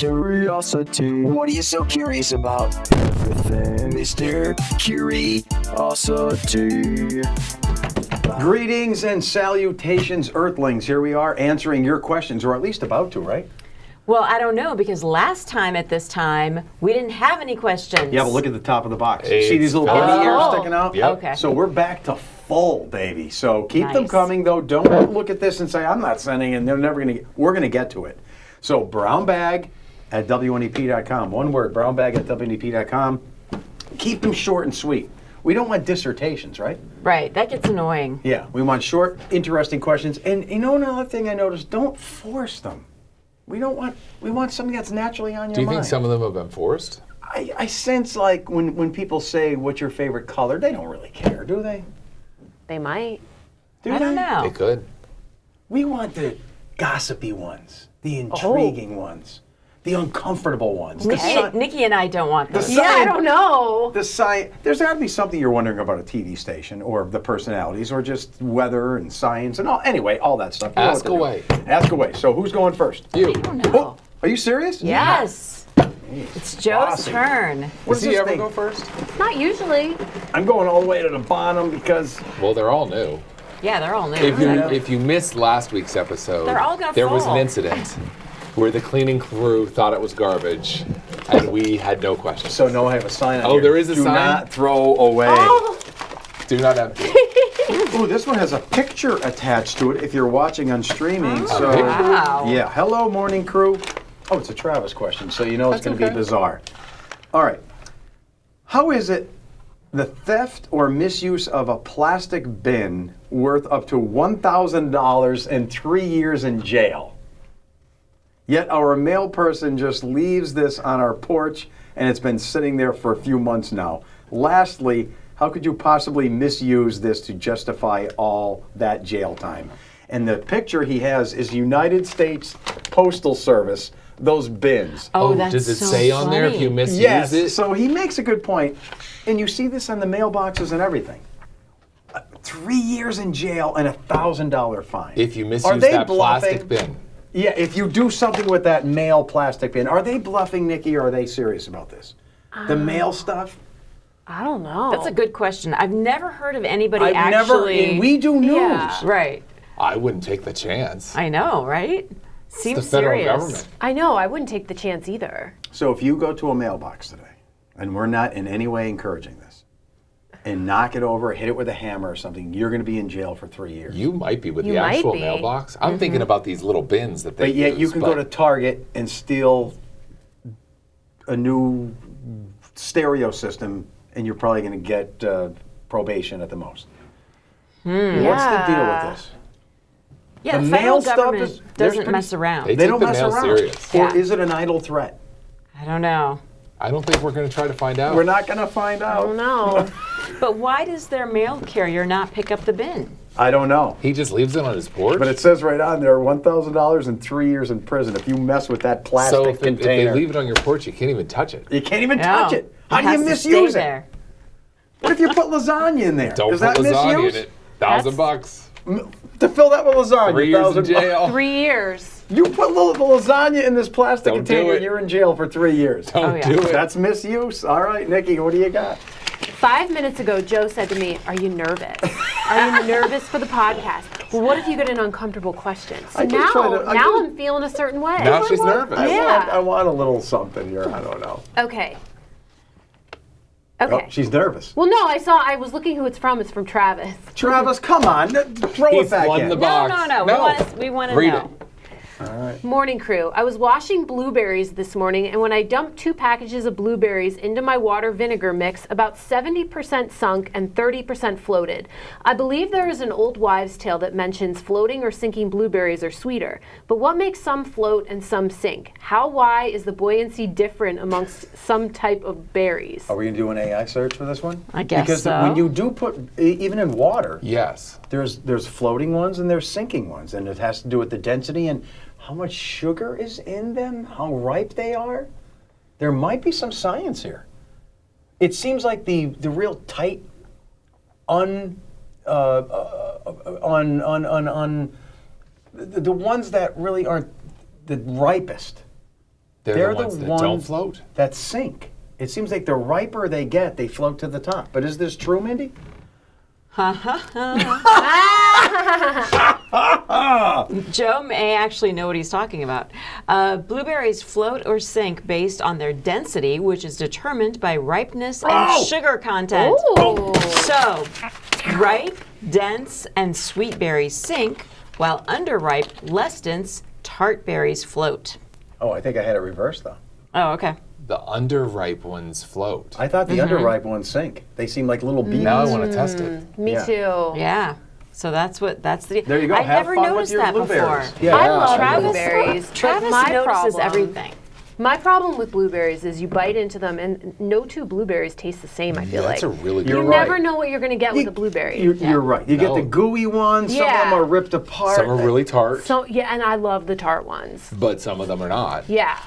Curiosity. What are you so curious about? Everything, Mr. Curiosity. Greetings and salutations, Earthlings. Here we are answering your questions, or at least about to, right? Well, I don't know, because last time at this time, we didn't have any questions. Yeah, but look at the top of the box. Hey, See these little oh. bunny ears sticking out? Yep. Okay. So we're back to full, baby. So keep them Nice. coming, though. Don't look at this and say, I'm not sending it. They're never going to. We're going to get to it. So brownbag@wnep.com. One word, brownbag@wnep.com. Keep them short and sweet. We don't want dissertations, right? Right, that gets annoying. Yeah, we want short, interesting questions. And you know another thing I noticed? Don't force them. We want something that's naturally on your mind. Do you think some of them have been forced? I sense like when people say, what's your favorite color, they don't really care, do they? They might. Do I don't they? know. They could. We want the gossipy ones, the intriguing ones, the uncomfortable ones. Nikki and I don't want those. Yeah, I don't know. The science. There's got to be something you're wondering about a TV station, or the personalities, or just weather and science and all. Anyway, all that stuff. You know Ask what to do. away. Ask away. So who's going first? You. I don't know. Are you serious? Yes. It's Joe's Saucy. turn. What Does is he this ever thing? go first? Not usually. I'm going all the way to the bottom because Well, they're all new. Yeah, they're all new. If you missed last week's episode, They're all gonna there was an fall. incident where the cleaning crew thought it was garbage, and we had no questions. so no, I have a sign on Oh, here. there is a Do sign? not throw away. Do not empty. Ooh, this one has a picture attached to it if you're watching on streaming. So Wow. yeah, hello morning crew. Oh, it's a Travis question, so you know it's That's going to okay. be bizarre. All right. How is it the theft or misuse of a plastic bin worth up to $1,000 and 3 years in jail? Yet our mail person just leaves this on our porch and it's been sitting there for a few months now. Lastly, how could you possibly misuse this to justify all that jail time? And the picture he has is United States Postal Service, those bins. Oh, that's does it so say on there if funny. you misuse Yes, it? so he makes a good point. And you see this on the mailboxes and everything. 3 years in jail and $1,000 fine. If you Are misuse they that bluffing? plastic bin. Yeah, if you do something with that mail plastic bin, are they bluffing, Nikki, or are they serious about this? The mail stuff? I don't know. That's a good question. I've never heard of anybody I've never, actually. and we do news. Yeah. Right. I wouldn't take the chance. I know, right? It's Seems the federal serious. government. I know. I wouldn't take the chance either. So if you go to a mailbox today, and we're not in any way encouraging this, and knock it over, hit it with a hammer or something, you're going to be in jail for 3 years. You might be with You the might actual be. mailbox. I'm thinking about these little bins that they But yet use, you can go to Target and steal a new stereo system, and you're probably going to get probation at the most. What's the deal with this? Yeah, The the mail federal stuff government is- there's doesn't pretty- mess around. They They take don't the mess mail around. serious. Or Yeah. is it an idle threat? I don't know. I don't think we're going to try to find out. We're not going to find I out. don't know. But why does their mail carrier not pick up the bin? I don't know. He just leaves it on his porch. But it says right on there, $1,000 and 3 years in prison if you mess with that plastic so if container. they leave it on your porch, you can't even touch it. You can't even No. touch it. How It do you has to misuse stay it? there. What if you put lasagna in there? Don't Is put that lasagna misuse? in it. $1,000. To fill that with lasagna, 3 years in $1,000. jail. 3 years. You put the lasagna in this plastic Don't do container, it. you're in jail for 3 years. Don't Oh, yeah. do it. That's misuse. All right, Nikki, what do you got? 5 minutes ago, Joe said to me, "Are you nervous? Are you nervous for the podcast? Well, what if you get an uncomfortable question?" So I just try to- I now just- I'm feeling a certain way. Now she's nervous. Yeah. I want a little something here. I don't know. Okay. Oh, Okay. she's nervous. Well, no, I was looking who it's from. It's from Travis. Travis, come on. Throw He's it back won in. the No, box. no. We want to Read know. it. Morning crew. I was washing blueberries this morning, and when I dumped 2 packages of blueberries into my water vinegar mix, about 70% sunk and 30% floated. I believe there is an old wives' tale that mentions floating or sinking blueberries are sweeter. But what makes some float and some sink? Why is the buoyancy different amongst some type of berries? Are we going to do an AI search for this one? I guess because so. when you do put, even in water, Yes. there's floating ones and there's sinking ones, and it has to do with the density and how much sugar is in them, how ripe they are. There might be some science here. It seems like the real tight, the ones that really aren't the ripest They're the ones that don't float? that sink. It seems like the riper they get, they float to the top. But is this true, Mindy? Joe may actually know what he's talking about. Blueberries float or sink based on their density, which is determined by ripeness and sugar content. Ooh. So, ripe, dense, and sweet berries sink, while underripe, less dense, tart berries float. Oh, I think I had it reversed, though. Oh, okay. The underripe ones float. I thought the underripe ones sink. They seem like little beans. Now I want to test it. Me Yeah. too. Yeah. So that's the. There you go. I Have never fun with noticed your that blueberries. before. Yeah. I love Travis, blueberries. but Travis my notices problem, everything. My problem with blueberries is you bite into them and no two blueberries taste the same, I feel That's like. a really good You're You right. never know what you're going to get with a blueberry. You're right. You get the No. gooey ones. Some of Yeah. them are ripped apart. Some are really tart, So, yeah, and I love the tart ones. but some of them are not. Yeah.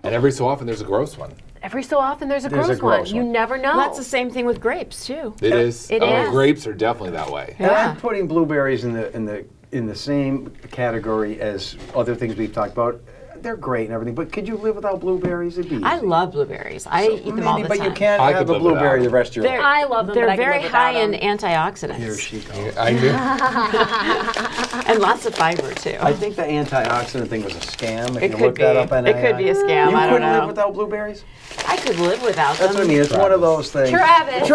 And every so often there's a gross one. Every so often there's a There's a gross one. gross You one. never know. Well, that's the same thing with grapes too. It is. It is. Grapes are definitely that way. And Yeah. I'm putting blueberries in the same category as other things we've talked about. They're great and everything, but could you live without blueberries? It'd be easy. I love blueberries. I eat them all Mindy, the but time. you can't I have could a live blueberry without the rest of your life. I love them, They're but I can very live without high in them. antioxidants Here she goes. I knew. and lots of fiber too. I think the antioxidant thing was a scam. If It you could look that be. up on It could be a scam. You I don't couldn't live know. without blueberries? I could live without them. That's what I mean. It's one of those things. Travis.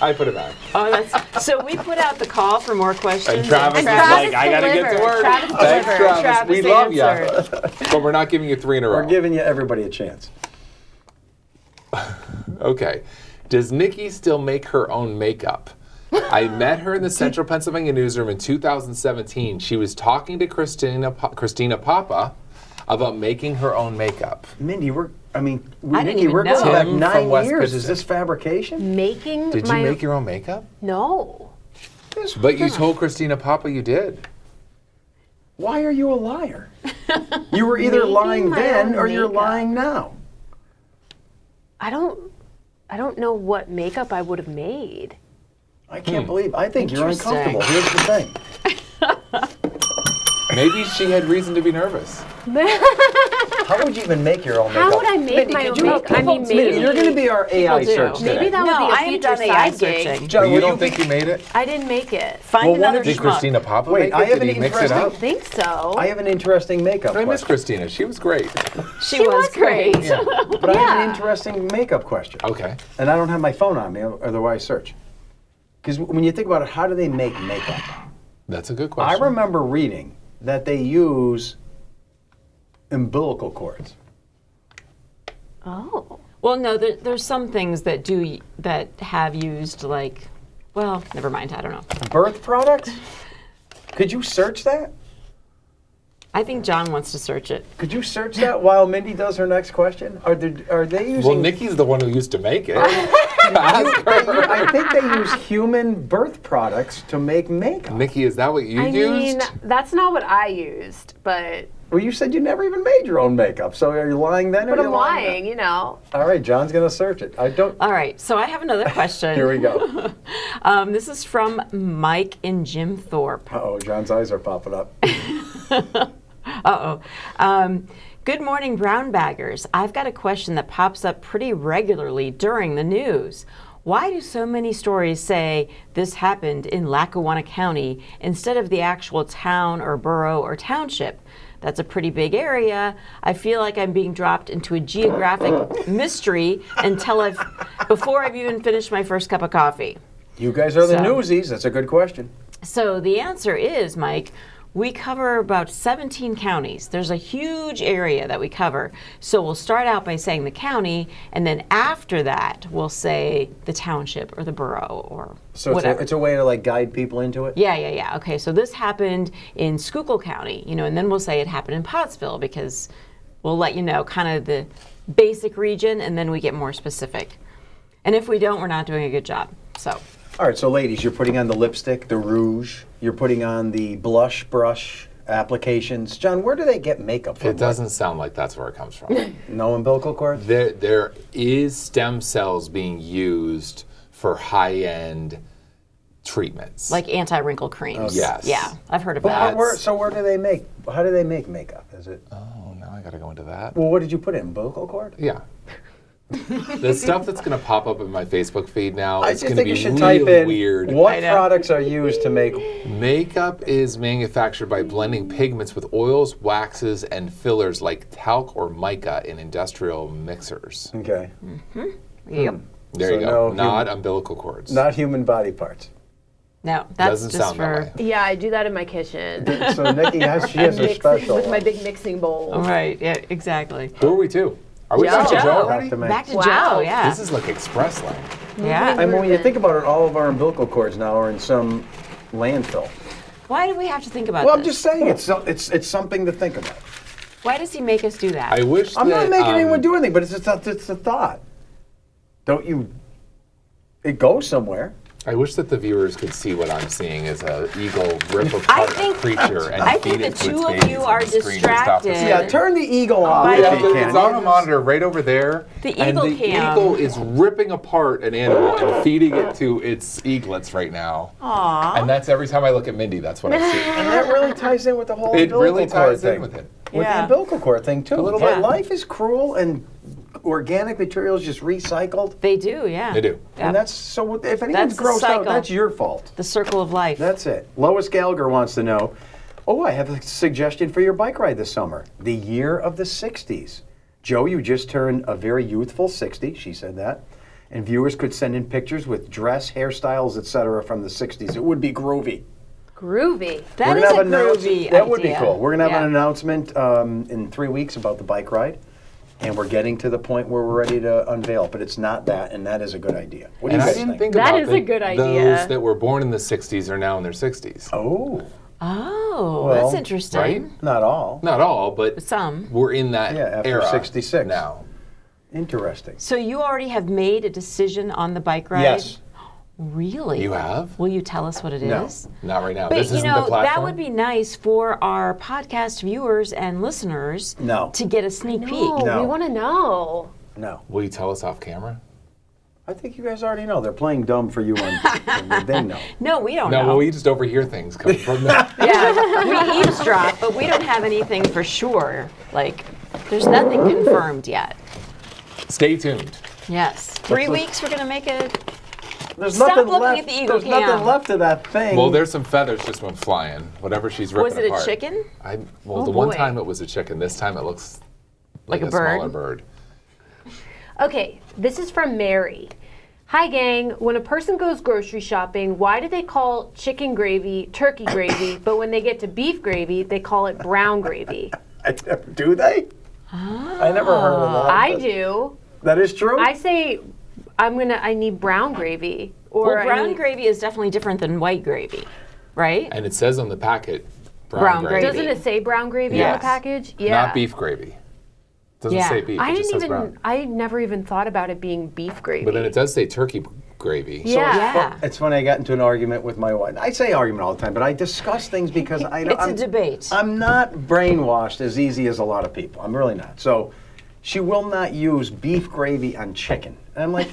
I put it back. Oh, that's so. We put out the call for more questions. And Travis is Travis like, I gotta get to delivered. work. Travis Thanks, delivered. Travis. Travis We love you. answered. But we're not giving you 3 in a row. We're giving you everybody a chance. Okay. Does Nikki still make her own makeup? I met her in the Central Pennsylvania newsroom in 2017. She was talking to Christina Papa about making her own makeup. Mindy, I didn't Nikki, even we're going know. back Tim from 9 West years. Is Pittston. this fabrication? Making Did you make your own makeup? No. But you told Christina Papa you did. Why are you a liar? You were either Making lying my then own or you're makeup. lying now. I don't know what makeup I would have made. I can't believe. I think you're Interesting. uncomfortable. Here's the thing. Maybe she had reason to be nervous. How would you even make your own How makeup? would I make Mindy, my could own you- makeup? I mean, Mindy, maybe. you're going to be our AI do. search today. Maybe that No, would be a I am future done AI side gig. searching. John, But you will don't think you made it? I didn't make it. Find Well, what another if- Did schmuck. Christina Papa Wait, make I it? have Did an he mix it interesting- I up? think so. I have an interesting makeup I miss question. Christina. She was great. She was great. But I have Yeah. an interesting makeup question. Okay. And I don't have my phone on me, otherwise search. Because when you think about it, how do they make makeup? That's a good I question. remember reading that they use umbilical cords. Oh. Well, no, there's some things that have used like, well, never mind. I don't know. Birth products? Could you search that? I think John wants to search it. Could you search that while Mindy does her next question? Are they using? Well, Nikki's the one who used to make it. Ask her. I think they use human birth products to make makeup. Nikki, is that what you I mean, used? that's not what I used, but Well, you said you never even made your own makeup. So are you lying then? Or but are you I'm lying, you know. now? All right, John's gonna search it. I don't. All right, so I have another question. Here we go. This is from Mike and Jim Thorpe. Oh, John's eyes are popping up. Good morning, brown baggers. I've got a question that pops up pretty regularly during the news. Why do so many stories say this happened in Lackawanna County instead of the actual town or borough or township? That's a pretty big area. I feel like I'm being dropped into a geographic mystery before I've even finished my first cup of coffee. You guys are the So- newsies. That's a good question. So the answer is, Mike, we cover about 17 counties. There's a huge area that we cover. So we'll start out by saying the county, and then after that, we'll say the township or the borough or So whatever. it's a way to like guide people into it. Yeah. Okay, so this happened in Schuylkill County, and then we'll say it happened in Pottsville because we'll let you know kind of the basic region, and then we get more specific. And if we don't, we're not doing a good job. So. All right, so ladies, you're putting on the lipstick, the rouge. You're putting on the blush brush applications. John, where do they get makeup from? It doesn't sound like that's where it comes from. No umbilical cords? There is stem cells being used for high-end treatments. Like anti-wrinkle creams. Yes. Yeah, I've heard of But that. where do they make? How do they make makeup? Is it? Oh, no, Now I got to go into that. Well, what did you put in? Umbilical cord? Yeah. The stuff that's going to pop up in my Facebook feed now I is just going to think you be should really type in weird. what I know. products are used to make. Makeup is manufactured by blending pigments with oils, waxes, and fillers like talc or mica in industrial mixers. Okay. Yep. There So you go. no Not umbilical cords. Not human body parts. No, that's Doesn't just sound for. that way. Yeah, I do that in my kitchen. So Nikki has her Mixing special with my one. big mixing bowl. Right. Yeah. Exactly. Who are we to? Are we Joe. back to Joe Joe. already? Back to me. Back to Wow. Joe. Yeah. This is like express lane. Yeah. I mean, when you think about it, all of our umbilical cords now are in some landfill. Why do we have to think about Well, this? I'm just saying, it's something to think about. Why does he make us do that? I wish I'm not that, making anyone do anything, but it's a thought. Don't you? It goes somewhere. I wish that the viewers could see what I'm seeing as an eagle rip apart think- a creature and I feed think it the to its two of babies you on are the screen just off the distracted. screen. Yeah, turn the eagle off I if know. you can. It's on a monitor right over there. The and eagle the cam. eagle is ripping apart an animal and feeding it to its eaglets right now. Aww. And that's every time I look at Mindy, that's what I see. And that really ties in with the whole It umbilical really cord ties thing. in with it. With Yeah. the umbilical cord thing too. little But bit. life is cruel and organic materials just recycled. They do. Yeah. They do. Yeah. And that's so. If anyone's That's the grossed out, cycle. that's your fault. The circle of life. That's it. Lois Gallagher wants to know. Oh, I have a suggestion for your bike ride this summer. The year of the 60s. Joe, you just turned a very youthful 60. She said that. And viewers could send in pictures with dress, hairstyles, etc. from the 60s. It would be groovy. Groovy. That We're is gonna a have an announcement- groovy That would be idea. cool. We're going to have Yeah. an announcement in 3 weeks about the bike ride. And we're getting to the point where we're ready to unveil. But it's not that, and that is a good idea. What do And you I guys didn't think? think That about is a good idea. Those that were born in the 60s are now in their 60s. Oh, Oh, Well, that's interesting. right? not all. Not all, but Some. we're in that Yeah, after era 66. now. Interesting. So you already have made a decision on the bike ride? Yes. Really? You have? Will you tell us what it is? No. Not right now. But this you isn't know, the platform. that would be nice for our podcast viewers and listeners No. to get a sneak No, peek. No. we want to know. No. Will you tell us off camera? I think you guys already know. They're playing dumb for you on they know. No, we don't No, know. well, we just overhear things coming from that. Yeah, we eavesdrop, but we don't have anything for sure. Like, there's nothing confirmed yet. Stay tuned. Yes. 3 weeks, we're going to make it. There's Stop nothing looking left. at the eagle There's nothing cam. left of that thing. Well, there's some feathers just went flying. Whatever she's ripping Was it a apart. chicken? Well, Oh, the one boy. time it was a chicken. This time it looks like a a bird? smaller bird. Okay, this is from Mary. Hi, gang. When a person goes grocery shopping, why do they call chicken gravy turkey gravy, but when they get to beef gravy, they call it brown gravy? Do they? I never heard of that. I but- do. That is true? I say, I need brown gravy. Or Well, I brown need- gravy is definitely different than white gravy, right? And it says on the packet, Brown gravy. Doesn't it say brown gravy on Yes. the package? Yeah. Not beef gravy. Doesn't Yeah. say beef. I it just didn't says brown. even, I never even thought about it being beef gravy. But then it does say turkey gravy. Yeah. Yeah. It's funny, I got into an argument with my wife. I say argument all the time, but I discuss things because I know It's a debate. I'm not brainwashed as easy as a lot of people. I'm really not. So she will not use beef gravy on chicken. And I'm like,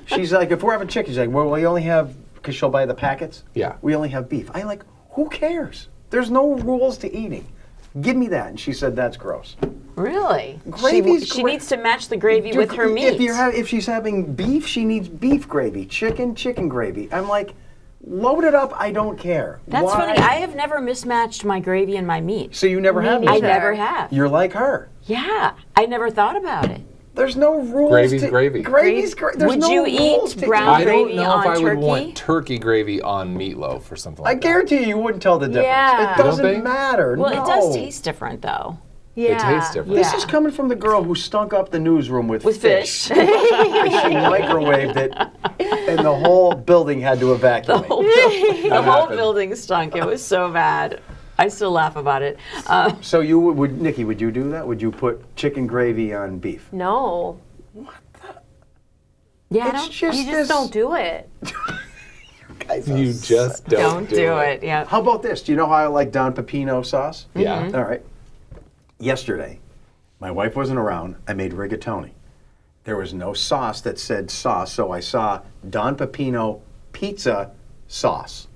she's like, if we're having chicken, she's like, well, we only have, because she'll buy the packets. Yeah. We only have beef. I'm like, who cares? There's no rules to eating. Give me that. And she said, that's gross. Really? Gravy's she gra- needs to match the gravy with her meat. If she's having beef, she needs beef gravy. Chicken gravy. I'm like, load it up. I don't care. That's Why? funny. I have never mismatched my gravy and my meat. So you never have I these? never have. You're like her. Yeah, I never thought about it. There's no rules. Gravy's to, gravy. Gravy's gravy. There's Would no you rules eat to brown I eat. don't gravy know on if I would turkey? want turkey gravy on meatloaf or something I like that. guarantee you wouldn't tell the difference. Yeah. It You don't doesn't think? matter. Well, no. it does taste different though. Yeah. It tastes different. This Yeah. is coming from the girl who stunk up the newsroom with Fish. And she microwaved it, and the whole building had to evacuate. The whole happened. building stunk. It was so bad. I still laugh about it. So you would, Nikki? Would you do that? Would you put chicken gravy on beef? No. Yeah, It's just You this. just don't do it. Guys are You just don't do it. Yeah. How about this? Do you know how I like Don Pepino sauce? Yeah. All right. Yesterday, my wife wasn't around. I made rigatoni. There was no sauce that said sauce, so I saw Don Pepino pizza sauce.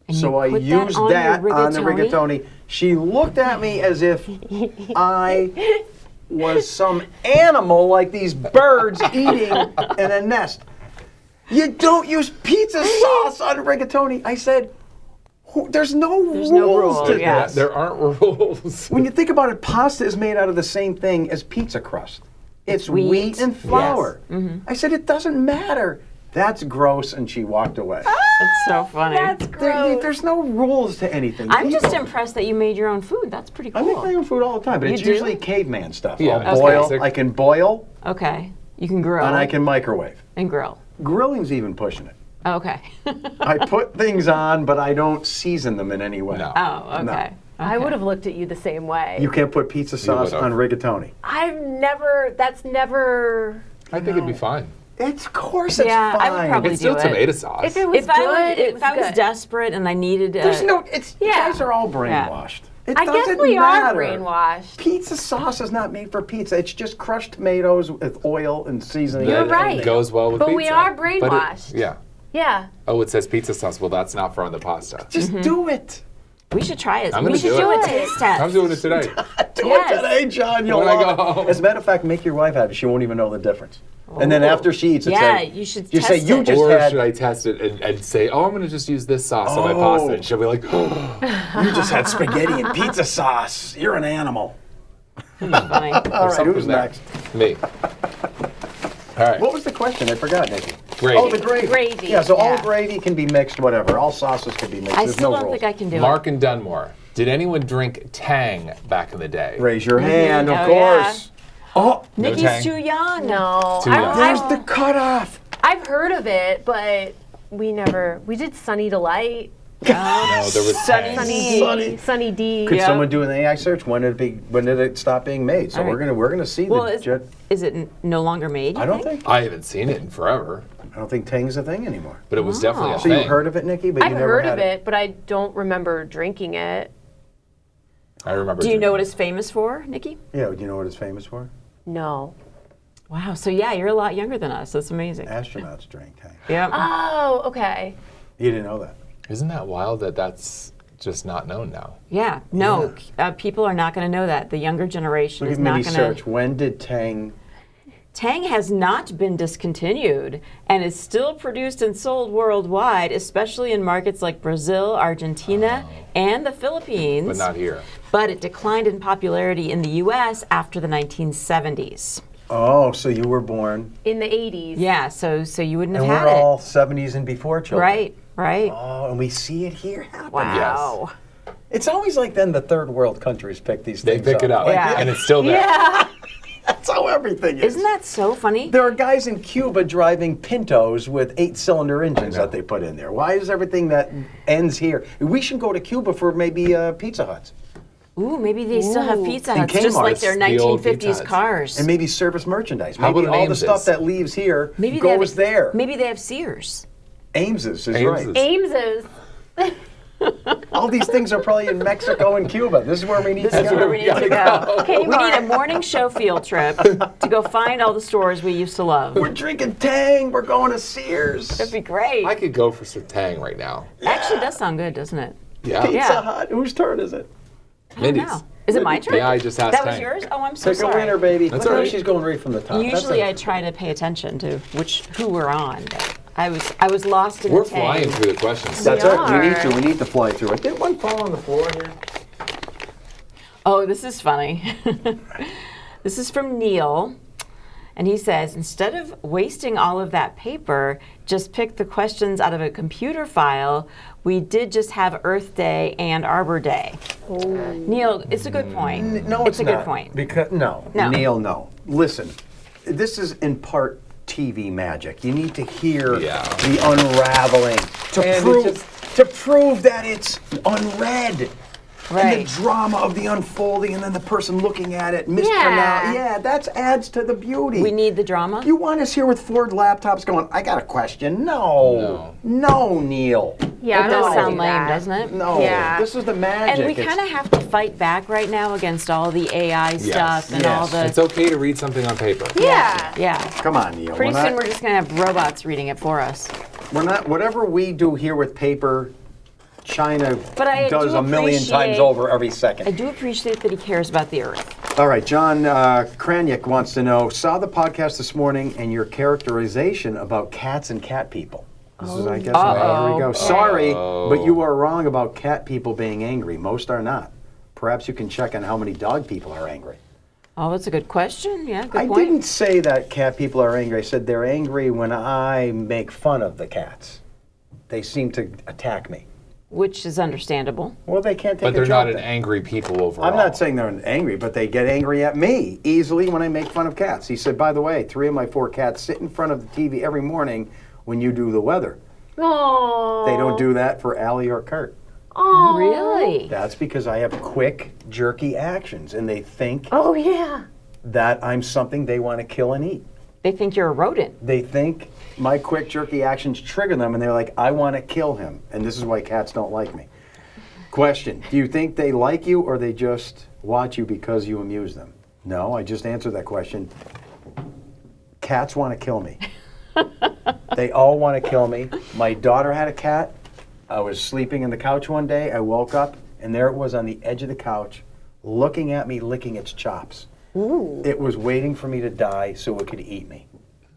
And So you I put used on that your on the rigatoni. She looked at me as if I was some animal like these birds eating in a nest. You don't use pizza sauce on rigatoni. I said, there's no rules to yeah. this. There aren't rules. When you think about it, pasta is made out of the same thing as pizza crust. It's wheat and flour. Yes. I said, it doesn't matter. That's gross, and she walked away. It's so funny. That's gross. There's no rules to anything. I'm just People- impressed that you made your own food. That's pretty I make cool. my own food all the time, but it's You do? usually caveman stuff. Yeah, I'll it's boil. basic. I can boil, Okay. You can grill. and I can microwave. And grill. Grilling's even pushing it. Okay. I put things on, but I don't season them in any way. No. Oh, No. okay. I would have looked at you the same way. You can't put pizza sauce would've. on rigatoni. That's never. I think it'd be fine. Of course it's Yeah, I fine. would probably It's still do it. tomato sauce. If it was If I good, it if was I was good. desperate and I needed There's no, it's, you Yeah. guys are all brainwashed. It I guess doesn't we are matter. brainwashed. Pizza sauce is not made for pizza. It's just crushed tomatoes with oil and seasoning. You're and right. everything It goes well with But pizza. we are But brainwashed. yeah. Yeah. Oh, it says pizza sauce. Well, that's not for on the pasta. Just do it. We should try it. I'm we gonna should do do it. a taste test. I'm doing it today. Do Yes. it today, John. You'll When I love go it. home. As a matter of fact, make your wife have it. She won't even know the difference. And then after she eats it, Yeah, say, you should say test you it. just Or had should I test it and say, oh, I'm going to just use this sauce on my Oh. pasta? And she'll be like, you just had spaghetti and pizza sauce. You're an animal. Funny. All right, something who's there. next? me. All right. What was the question? I forgot, Nikki. Gravy. Oh, the gravy. Gravy. Yeah, so all Yeah. gravy can be mixed, whatever. All sauces can be mixed. I There's still no don't rules. think I can do Mark and Dunmore. Did anyone drink Tang back in the day? Raise your hand, of Oh, course. Oh, it. Nikki's Tang. too young. No. Too young. there's the cutoff. I've heard of it, but we did Sunny Delight. No, there was Tang. Sunny D. Could Yeah. someone do an AI search? When did it stop being made? So All right. we're gonna see Well, the. is it no longer made? you I don't think. I haven't seen it in forever, I don't think Tang's a thing anymore. but it was definitely a So thing. you've heard of it, Nikki, but I've you never heard had of it, but I don't remember drinking it. I remember. Do you know what drinking it's famous for, Nikki? Yeah. Do you know what it's famous for? No. Wow. So yeah, you're a lot younger than us. That's amazing. Astronauts drink Tang. Yeah. Oh, okay. You didn't know that. it. Isn't that wild that that's just not known now? Yeah. No, people are not going to know that. The younger generation Look is at not mini going search. to. When did Tang? Tang has not been discontinued and is still produced and sold worldwide, especially in markets like Brazil, Argentina, and the Philippines. But not here. But it declined in popularity in the U.S. after the 1970s. Oh, so you were born, In the 80s. Yeah, so you wouldn't and have we're had all 70s and before it. children. Right. Oh, and we see it here happen. Wow. It's always like then the third world countries pick these They things pick it up, Yeah. and it's still there. Yeah. That's how everything is. Isn't that so funny? There are guys in Cuba driving Pintos with 8-cylinder engines that they put in there. Why is everything that ends here? We should go to Cuba for maybe Pizza Huts Ooh, maybe they still have Pizza And Huts, just like Kmart's, their the old 1950s Pizza Huts. cars. and maybe service merchandise. How Maybe about an all the Ames's? stuff that leaves here maybe they goes have, there. Maybe they have Sears. Ames's is Ames's. right. Ames's. All these things are probably in Mexico and Cuba. This is where we need to This is go. where we need to go. Kmart. We need a morning show field trip to go find all the stores we used to love. We're drinking Tang. We're going to Sears. That'd be great. I could go for some Tang right now. Actually, it does sound good, doesn't it? Yeah. Pizza Yeah. Hut. Whose turn is it? Mindy's. No. Is it my turn? Yeah, I just asked That was Tang. yours? Oh, I'm so Pick a sorry. winner, baby. That's Look all how right. she's going right from the top. Usually I That's try to pay attention to who we're on. But I was lost in We're the tang. flying through the questions. That's We right. We need are. to. We need to fly through it. Did one fall on the floor here? Oh, this is funny. This is from Neil. And he says, instead of wasting all of that paper, just pick the questions out of a computer file. We did just have Earth Day and Arbor Day. Neil, it's a good point. No, it's a not. good point. Because no, No. Neil, no. Listen, this is in part TV magic. You need to hear Yeah. the unraveling And to prove that it's unread. And Right. the drama of the unfolding, and then the person looking at it mispronounced. Yeah, that adds to the beauty. We need the drama. You want us here with Ford laptops going, I got a question. No, Neil. Yeah, I It don't does wanna sound do lame, that. doesn't it? No, Yeah. this is the magic. And we It's- kind of have to fight back right now against all the AI stuff and all yes. the. It's okay to read something on paper. Yeah. Yeah. Come on, Neil. Pretty we're soon not, we're just going to have robots reading it for us. we're not. Whatever we do here with paper, China But I does do a million times appreciate- over every I second. do appreciate that he cares about the earth. All right, John Kraniak wants to know, saw the podcast this morning and your characterization about cats and cat people. This is, I guess, here we go. Sorry, but you are wrong about cat people being angry. Most are not. Perhaps you can check on how many dog people are angry. Oh, that's a good question. Yeah, good I point. didn't say that cat people are angry. I said they're angry when I make fun of the cats. They seem to attack me. Which is understandable. Well, they can't take But they're a joke not an then. angry people overall. I'm not saying they're angry, but they get angry at me easily when I make fun of cats. He said, by the way, 3 of my 4 cats sit in front of the TV every morning when you do the weather. Oh. They don't do that for Allie or Kurt. Oh. Really? That's because I have quick, jerky actions, and they think Oh yeah. that I'm something they want to kill and eat. They think you're a rodent. They think my quick, jerky actions trigger them, and they're like, I want to kill him. And this is why cats don't like me. Question, do you think they like you, or they just watch you because you amuse them? No, I just answered that question. Cats want to kill me. They all want to kill me. My daughter had a cat. I was sleeping in the couch one day. I woke up, and there it was on the edge of the couch, looking at me, licking its chops. Ooh. It was waiting for me to die so it could eat me.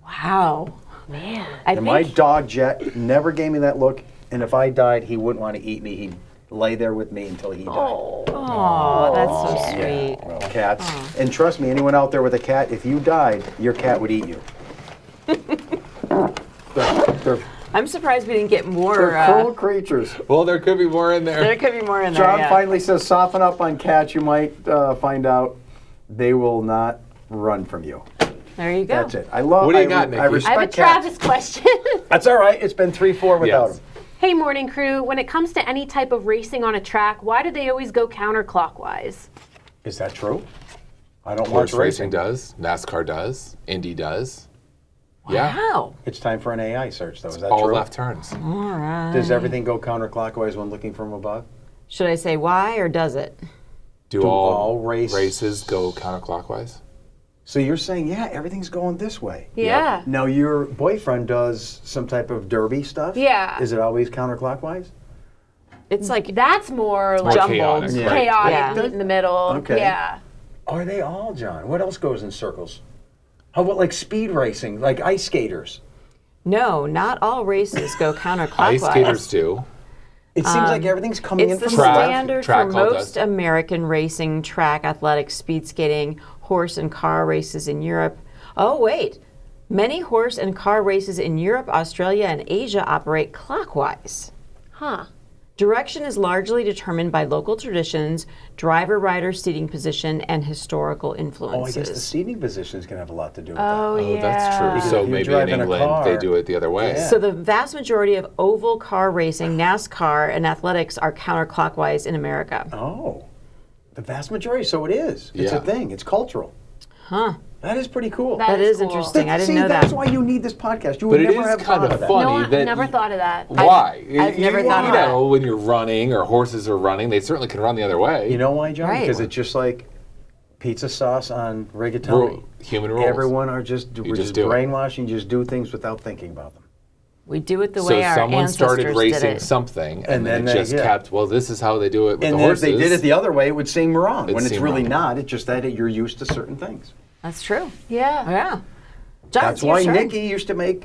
Wow. Man. I And my think dog, Jet, never gave me that look, and if I died, he wouldn't want to eat me. He'd lay there with me until he died. oh, that's so sweet. Well, cats. And trust me, anyone out there with a cat, if you died, your cat would eat you. they're I'm surprised we didn't get more. cruel creatures. Well, there could be more in there. There could be more in there. John Yeah. finally says, soften up on cats. You might find out they will not run from you. There you go. That's it. I love. What do you I, got, I Nikki? I respect have a cats. Travis question. That's all right. It's been 3-4 without Yes. him. Hey, morning crew. When it comes to any type of racing on a track, why do they always go counterclockwise? Is that true? I don't Horse watch racing racing. does. NASCAR does. Indy does. Yeah. Wow. It's time for an AI search, though. Is that All true? left turns. All right. Does everything go counterclockwise when looking from above? Should I say why or does it? Do all all races go counterclockwise? So you're saying, yeah, everything's going this way. Yeah. Now your boyfriend does some type of derby stuff? Yeah. Is it always counterclockwise? It's like That's more More like Jumbled. chaotic. Yeah. Right. chaotic, Yeah. meet in the middle. Okay. Yeah. Are they all, John? What else goes in circles? How about like speed racing, like ice skaters? no, not all races go counterclockwise. Ice skaters do. It seems like everything's coming in It's the from Track- above. standard track for all most does. American racing, track, athletics, speed skating, horse and car races in Europe. Oh, wait. Many horse and car races in Europe, Australia, and Asia operate clockwise. Huh. Direction is largely determined by local traditions, driver-rider seating position, and historical Oh, I influences. guess the seating position is going to have a lot to do with Oh, that. Oh, yeah. that's true. Because So if you maybe drive in in a England they car- do it the other way. Yeah. So the vast majority of oval car racing, NASCAR, and athletics are counterclockwise in America. Oh, the vast majority. So it is. It's Yeah. a thing. It's cultural. Huh. That is pretty cool. That is cool. interesting. I didn't See, know that's that. why you need this podcast. You But would it never is have kind thought of that. funny. No, I've that never you- thought of that. Why? I've never thought of You that. know, when you're running or horses are running, they certainly can run the other way. You know why, John? Right. Because it's just like pizza sauce on rigatoni. Human rules. Everyone are just we're just just do it. brainwashed and just do things without thinking about them. We do it the So way our someone started ancestors racing did it. something, And and then then it they- just yeah. kept. Well, this is how they do it with And the then if horses. they did it the other way, it would seem wrong. It'd When it's seem really wrong. not. It's just that you're used to certain things. That's true. Yeah. Yeah. John, That's it's your why turn. Nikki used to make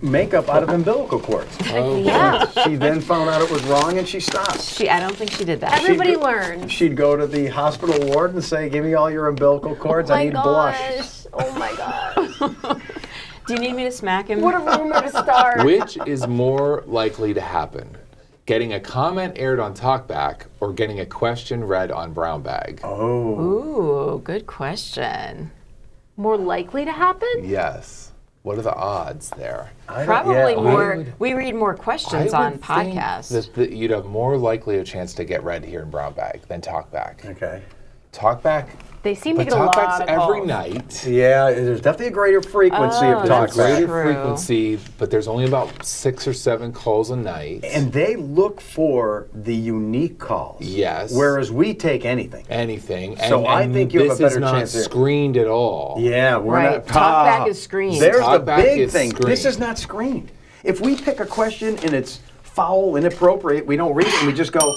makeup out of umbilical cords. Yeah. She then found out it was wrong and she stopped. I don't think she did that. Everybody go- learns. She'd go to the hospital ward and say, "Give me all your umbilical cords. Oh I my need blush." gosh. Oh my gosh. Do you need me to smack him? What a rumor to start. Which is more likely to happen? Getting a comment aired on Talkback or getting a question read on Brown Bag? Oh. Ooh, good question. More likely to happen? Yes. What are the odds there? Probably more. would- We read more questions I on would think podcasts. that you'd have more likely a chance to get read here in Brown Bag than Talkback. Okay. Talkback, They seem to but get a lot Talkback's of every calls. night. Yeah, there's definitely a greater frequency Oh, of that's talk great. back. Greater True. frequency, but there's only about 6 or 7 calls a night. And they look for the unique calls. Yes. Whereas we take anything. Anything. So I think you have a this better is not chance here. screened at all. Yeah, we're Right. not. Talkback is screened. There's the Talkback big is thing. This screened. is not screened. If we pick a question and it's foul, inappropriate, we don't read it and we just go,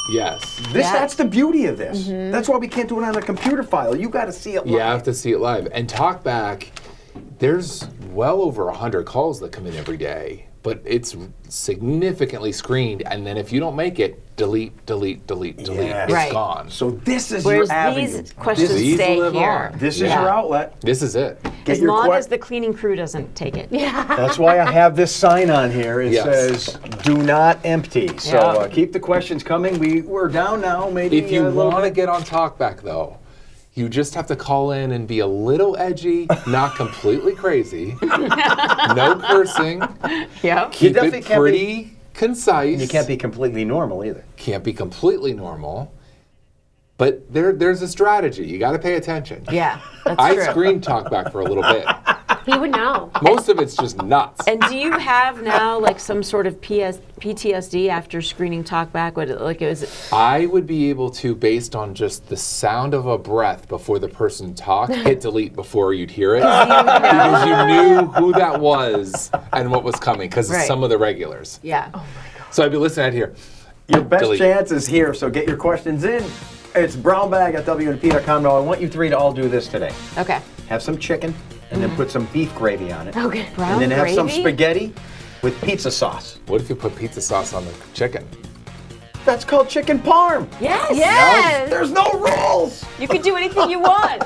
Yes. that's the beauty of this. That's why we can't do it on a computer file. You got to see it live. You have to see it live. And talkback, there's well over 100 calls that come in every day, but it's significantly screened. And then if you don't make it, delete, delete, delete, delete. Yes. It's Right. gone. So this is Whereas your avenue. these questions These stay live here. on. This is your outlet. This is it. Get As your long que- as the cleaning crew doesn't take it. That's why I have this sign on here. It Yes. says, "Do not empty." So Yeah. keep the questions coming. We're down now. Maybe If you a little want to bit. get on talkback, though, you just have to call in and be a little edgy, not completely crazy, no cursing, Yep. keep definitely it can't pretty concise. You can't be completely normal either. Can't be completely normal. But there's a strategy. You got to pay attention. Yeah, that's I true. screened talkback for a little bit. He would know. Most of it's just nuts. And do you have now like some sort of PTSD after screening talkback? What like it was? I would be able to, based on just the sound of a breath before the person talked, hit delete before you'd hear it. Because you knew who that was and what was coming, because it's Right. some of the regulars. Yeah. So I'd be listening, I'd hear, Your best delete. chance is here, so get your questions in. It's brownbag@wnp.com. Now, I want you three to all do this today. Okay. Have some chicken, and then put some beef gravy on it. Okay. Brown And then have some gravy? spaghetti with pizza sauce. What if you put pizza sauce on the chicken? That's called chicken parm. Yes. Yes. There's no rules. You can do anything you want.